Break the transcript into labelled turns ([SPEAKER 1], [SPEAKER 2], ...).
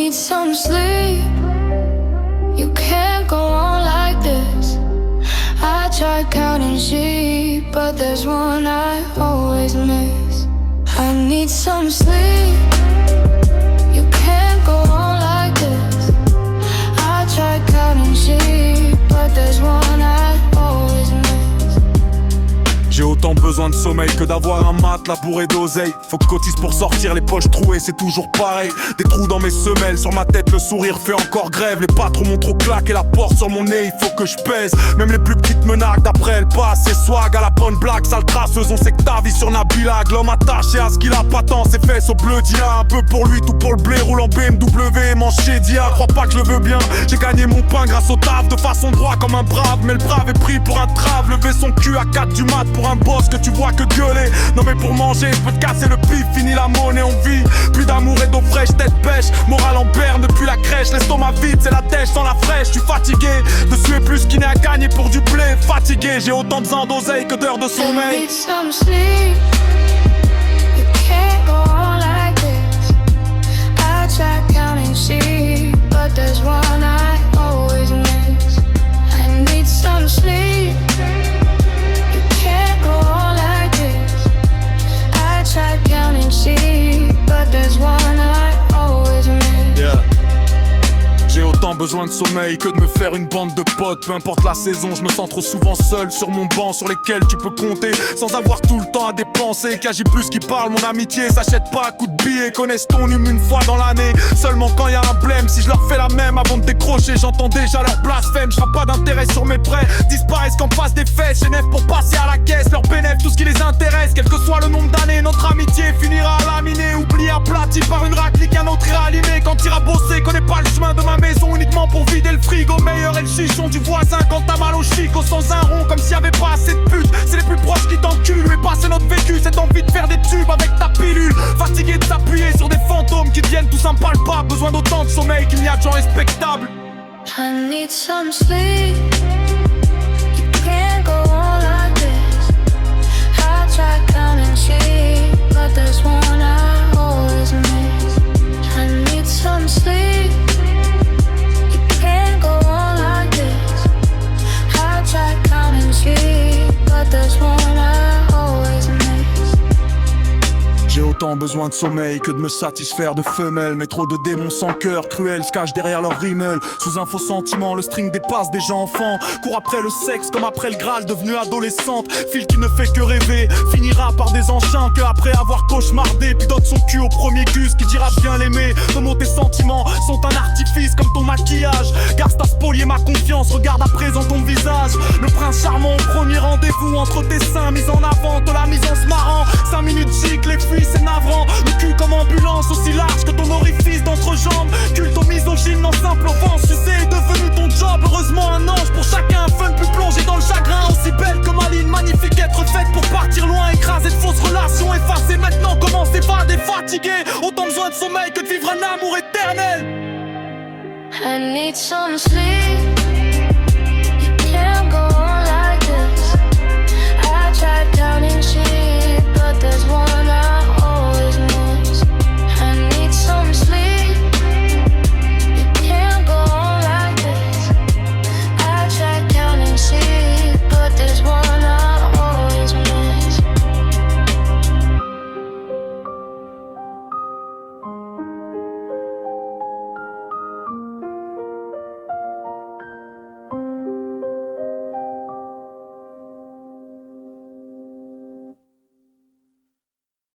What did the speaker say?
[SPEAKER 1] need some sleep. You can't go on like this. I tried counting sheep, but there's one I always miss. I need some sleep. You can't go on like this. I tried counting sheep, but there's one I always miss.
[SPEAKER 2] J'ai autant besoin de sommeil que d'avoir un matelas bourré d'oseille. Faut que je cotise pour sortir les poches trouées, c'est toujours pareil. Des trous dans mes semelles, sur ma tête le sourire fait encore grève. Les patrons m'ont trop claqué la porte sur mon nez, il faut que je pèse. Même les plus petites menaces d'après elles passent. C'est swag à la bonne blague, sale traceuse. On sait que ta vie sur Nabila. L'homme attaché à ce qu'il a pas tant, ses fesses au bleu d'Ia. Un peu pour lui, tout pour le blé, roule en BMW, manché d'Ia. Crois pas que je le veux bien, j'ai gagné mon pain grâce au taf. De façon droit comme un brave, mais le brave est pris pour un trave. Lever son cul à 4 du mat pour un boss que tu vois que gueuler. Non mais pour manger, je peux te casser le pif, fini la monnaie, on vit. Plus d'amour et d'eau fraîche, tête pêche. Morale en berne depuis la crèche, l'estomac vide, c'est la dèche sans la fraîche. Je suis fatigué de suer plus qu'il n'est à gagner pour du blé. Fatigué, j'ai autant besoin d'oseille que d'heures de sommeil.
[SPEAKER 1] I need some sleep. You can't go on like this. I tried counting sheep, but there's one I always miss. I need some sleep. You can't go on like this. I tried counting sheep, but there's one I always miss.
[SPEAKER 2] Yeah. J'ai autant besoin de sommeil que de me faire une bande de potes. Peu importe la saison, je me sens trop souvent seul sur mon banc sur lesquels tu peux compter sans avoir tout le temps à dépenser. Qu'agit plus qui parle, mon amitié s'achète pas à coups de billets. Connaissent ton hume une fois dans l'année, seulement quand y a un blême. Si je leur fais la même avant de décrocher, j'entends déjà leur blasphème. Je pas d'intérêt sur mes prêts, disparaissent qu'en face des fesses. J'ai neuf pour passer à la caisse, leur bénéfice, tout ce qui les intéresse. Quel que soit le nombre d'années, notre amitié finira à laminer. Oublié aplati par une raclée, un autre ira allumé. Quand t'ira bosser, connais pas le chemin de ma maison uniquement pour vider le frigo. Meilleur est le chichon du voisin quand t'as mal au chico. Sans un rond comme s'il y avait pas assez de putes. C'est les plus proches qui t'enculent. Mais passer notre vécu, cette envie de faire des tubes avec ta pilule. Fatigué de t'appuyer sur des fantômes qui deviennent tous impalpables. Besoin d'autant de sommeil qu'il n'y a de gens respectables.
[SPEAKER 1] I need some sleep. You can't go on like this. I tried counting sheep, but there's one I always miss. I need some sleep. You can't go on like this. I tried counting sheep, but there's one I always miss.
[SPEAKER 2] J'ai autant besoin de sommeil que de me satisfaire de femelles. Mais trop de démons sans cœur, cruels, se cachent derrière leur rimel. Sous un faux sentiment, le string dépasse déjà enfant. Court après le sexe comme après le Graal devenue adolescente. Fil qui ne fait que rêver, finira par des enchants que après avoir cauchemardé. Puis donne son cul au premier gus qui dira bien l'aimer. Comment tes sentiments sont un artifice comme ton maquillage. Garce à spolier ma confiance, regarde à présent ton visage. Le prince charmant au premier rendez-vous entre tes seins mis en avant, de la mise en se marrant. 5 minutes gicle, les fuis c'est navrant. Le cul comme ambulance, aussi large que ton orifice d'entrejambe. Culte au misogyne en simple offense, sucer est devenu ton job. Heureusement un ange pour chacun, un fun plus plongé dans le chagrin. Aussi belle que Maline, magnifique être faite pour partir loin. Écraser de fausses relations, effacer maintenant comment s'évader fatigué. Autant besoin de sommeil que de vivre un amour éternel.
[SPEAKER 1] I need some sleep.